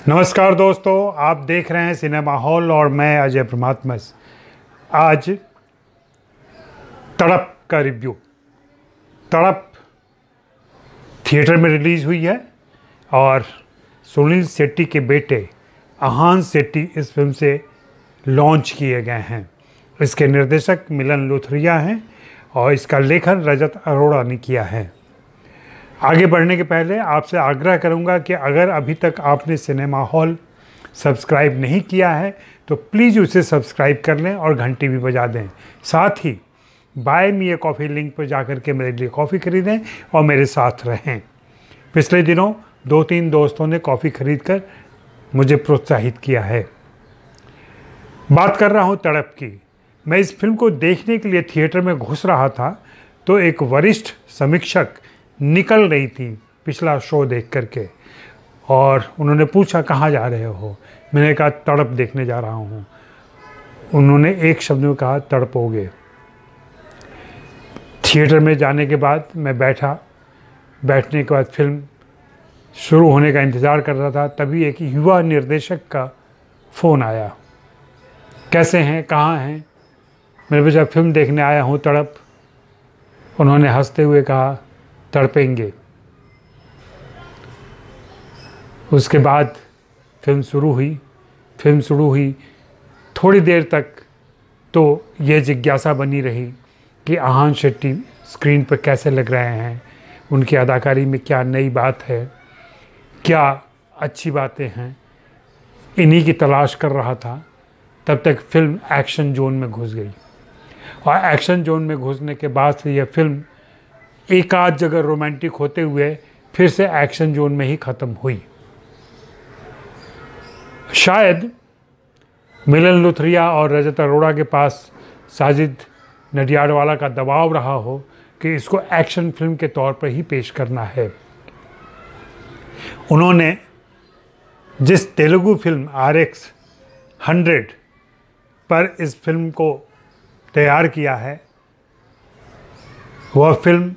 नमस्कार दोस्तों, आप देख रहे हैं सिनेमा हॉल और मैं अजय परमात्मा। आज तड़प का रिव्यू। तड़प थिएटर में रिलीज़ हुई है और सुनील शेट्टी के बेटे आहान शेट्टी इस फिल्म से लॉन्च किए गए हैं। इसके निर्देशक मिलन लुथरिया हैं और इसका लेखन रजत अरोड़ा ने किया है। आगे बढ़ने के पहले आपसे आग्रह करूंगा कि अगर अभी तक आपने सिनेमा हॉल सब्सक्राइब नहीं किया है तो प्लीज़ उसे सब्सक्राइब कर लें और घंटी भी बजा दें। साथ ही buy me a coffee link पर जाकर के मेरे लिए कॉफ़ी खरीदें और मेरे साथ रहें। पिछले दिनों 2-3 दोस्तों ने कॉफ़ी खरीद कर मुझे प्रोत्साहित किया है। बात कर रहा हूँ तड़प की। मैं इस फिल्म को देखने के लिए थिएटर में घुस रहा था तो एक वरिष्ठ समीक्षक निकल रही थी पिछला शो देख करके और उन्होंने पूछा कहाँ जा रहे हो। मैंने कहा तड़प देखने जा रहा हूँ। उन्होंने एक शब्द में कहा तड़पोगे। थिएटर में जाने के बाद मैं बैठने के बाद फिल्म शुरू होने का इंतज़ार कर रहा था। तभी एक युवा निर्देशक का फ़ोन आया। कैसे हैं, कहाँ हैं? मैंने पूछा फिल्म देखने आया हूँ तड़प। उन्होंने हंसते हुए कहा तड़पेंगे। उसके बाद फिल्म शुरू हुई। थोड़ी देर तक तो ये जिज्ञासा बनी रही कि आहान शेट्टी स्क्रीन पर कैसे लग रहे हैं, उनकी अदाकारी में क्या नई बात है, क्या अच्छी बातें हैं। इन्हीं की तलाश कर रहा था। तब तक फिल्म एक्शन जोन में घुस गई और एक्शन जोन में घुसने के बाद से यह फिल्म एक आध जगह रोमांटिक होते हुए फिर से एक्शन जोन में ही ख़त्म हुई। शायद मिलन लुथरिया और रजत अरोड़ा के पास साजिद नडियाडवाला का दबाव रहा हो कि इसको एक्शन फिल्म के तौर पर ही पेश करना है। उन्होंने जिस तेलुगु फिल्म RX 100 पर इस फिल्म को तैयार किया है वह फिल्म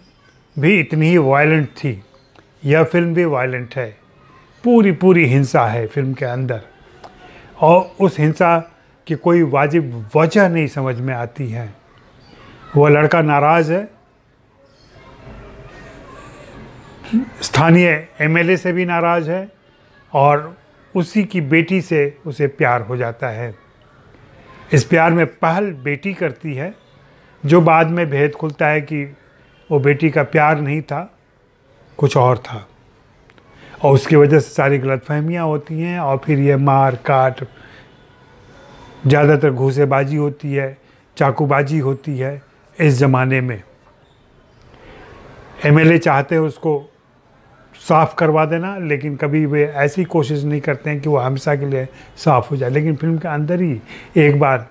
भी इतनी ही वायलेंट थी। यह फिल्म भी वायलेंट है। पूरी हिंसा है फिल्म के अंदर और उस हिंसा की कोई वाजिब वजह नहीं समझ में आती है। वह लड़का नाराज़ है, स्थानीय MLA से भी नाराज़ है और उसी की बेटी से उसे प्यार हो जाता है। इस प्यार में पहल बेटी करती है, जो बाद में भेद खुलता है कि वो बेटी का प्यार नहीं था, कुछ और था और उसकी वजह से सारी गलतफहमियाँ होती हैं और फिर ये मार काट, ज़्यादातर घूसेबाजी होती है, चाकूबाजी होती है। इस ज़माने में MLA चाहते हैं उसको साफ़ करवा देना, लेकिन कभी वे ऐसी कोशिश नहीं करते हैं कि वो हमेशा के लिए साफ़ हो जाए। लेकिन फिल्म के अंदर ही एक बार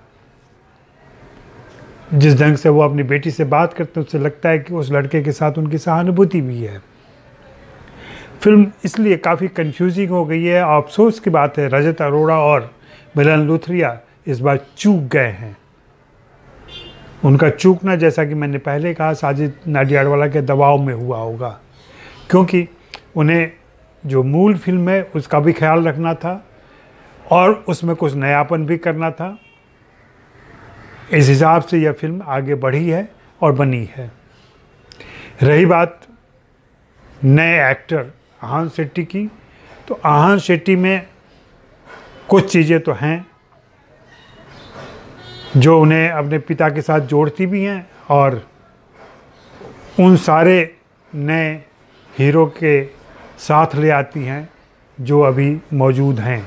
जिस ढंग से वो अपनी बेटी से बात करते हैं उससे लगता है कि उस लड़के के साथ उनकी सहानुभूति भी है। फिल्म इसलिए काफ़ी कंफ्यूजिंग हो गई है। अफसोस की बात है रजत अरोड़ा और मिलन लुथरिया इस बार चूक गए हैं। उनका चूकना, जैसा कि मैंने पहले कहा, साजिद नाडियाडवाला के दबाव में हुआ होगा, क्योंकि उन्हें जो मूल फिल्म है उसका भी ख्याल रखना था और उसमें कुछ नयापन भी करना था। इस हिसाब से यह फिल्म आगे बढ़ी है और बनी है। रही बात नए एक्टर आहान शेट्टी की, तो आहान शेट्टी में कुछ चीज़ें तो हैं जो उन्हें अपने पिता के साथ जोड़ती भी हैं और उन सारे नए हीरो के साथ ले आती हैं जो अभी मौजूद हैं।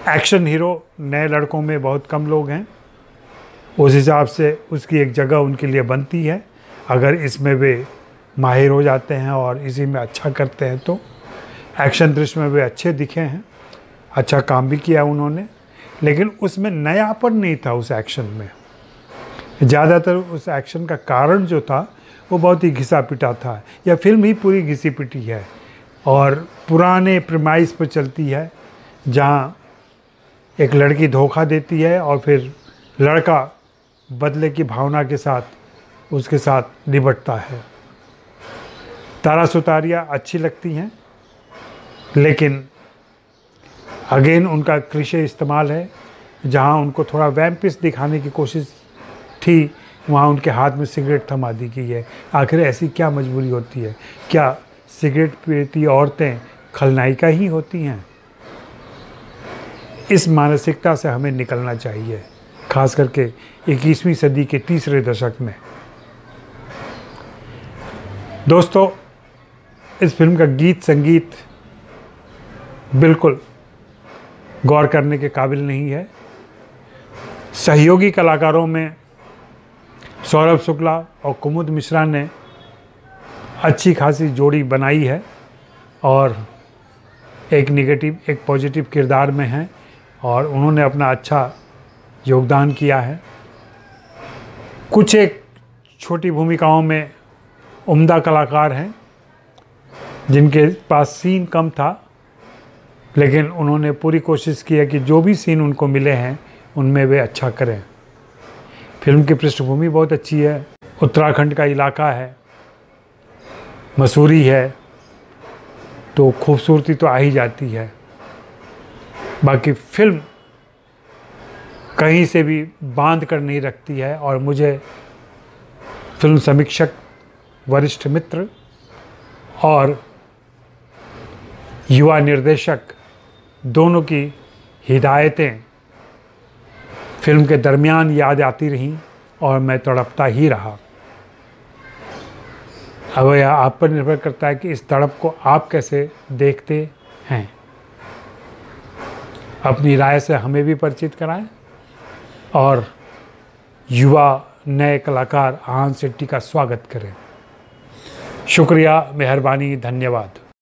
एक्शन हीरो नए लड़कों में बहुत कम लोग हैं। उस हिसाब से उसकी एक जगह उनके लिए बनती है। अगर इसमें वे माहिर हो जाते हैं और इसी में अच्छा करते हैं तो एक्शन दृश्य में वे अच्छे दिखे हैं, अच्छा काम भी किया उन्होंने। लेकिन उसमें नयापन नहीं था उस एक्शन में। ज़्यादातर उस एक्शन का कारण जो था वो बहुत ही घिसा पिटा था। यह फिल्म ही पूरी घिसी पिटी है और पुराने प्रीमाइस पर चलती है, जहाँ एक लड़की धोखा देती है और फिर लड़का बदले की भावना के साथ उसके साथ निपटता है। तारा सुतारिया अच्छी लगती हैं, लेकिन अगेन उनका क्लीशे इस्तेमाल है, जहाँ उनको थोड़ा वैम्पिस दिखाने की कोशिश थी, वहाँ उनके हाथ में सिगरेट थमा दी गई है। आखिर ऐसी क्या मजबूरी होती है? क्या सिगरेट पीती औरतें खलनायिका ही होती हैं? इस मानसिकता से हमें निकलना चाहिए, खास करके 21वीं सदी के तीसरे दशक में। दोस्तों, इस फिल्म का गीत संगीत बिल्कुल गौर करने के काबिल नहीं है। सहयोगी कलाकारों में सौरभ शुक्ला और कुमुद मिश्रा ने अच्छी खासी जोड़ी बनाई है और एक नेगेटिव एक पॉजिटिव किरदार में हैं और उन्होंने अपना अच्छा योगदान किया है। कुछ एक छोटी भूमिकाओं में उम्दा कलाकार हैं जिनके पास सीन कम था, लेकिन उन्होंने पूरी कोशिश की है कि जो भी सीन उनको मिले हैं उनमें वे अच्छा करें। फिल्म की पृष्ठभूमि बहुत अच्छी है, उत्तराखंड का इलाका है, मसूरी है, तो खूबसूरती तो आ ही जाती है। बाकी फिल्म कहीं से भी बांध कर नहीं रखती है और मुझे फिल्म समीक्षक, वरिष्ठ मित्र और युवा निर्देशक दोनों की हिदायतें फिल्म के दरमियान याद आती रहीं और मैं तड़पता ही रहा। अब यह आप पर निर्भर करता है कि इस तड़प को आप कैसे देखते हैं। अपनी राय से हमें भी परिचित कराएं और युवा नए कलाकार आहान शेट्टी का स्वागत करें। शुक्रिया, मेहरबानी, धन्यवाद।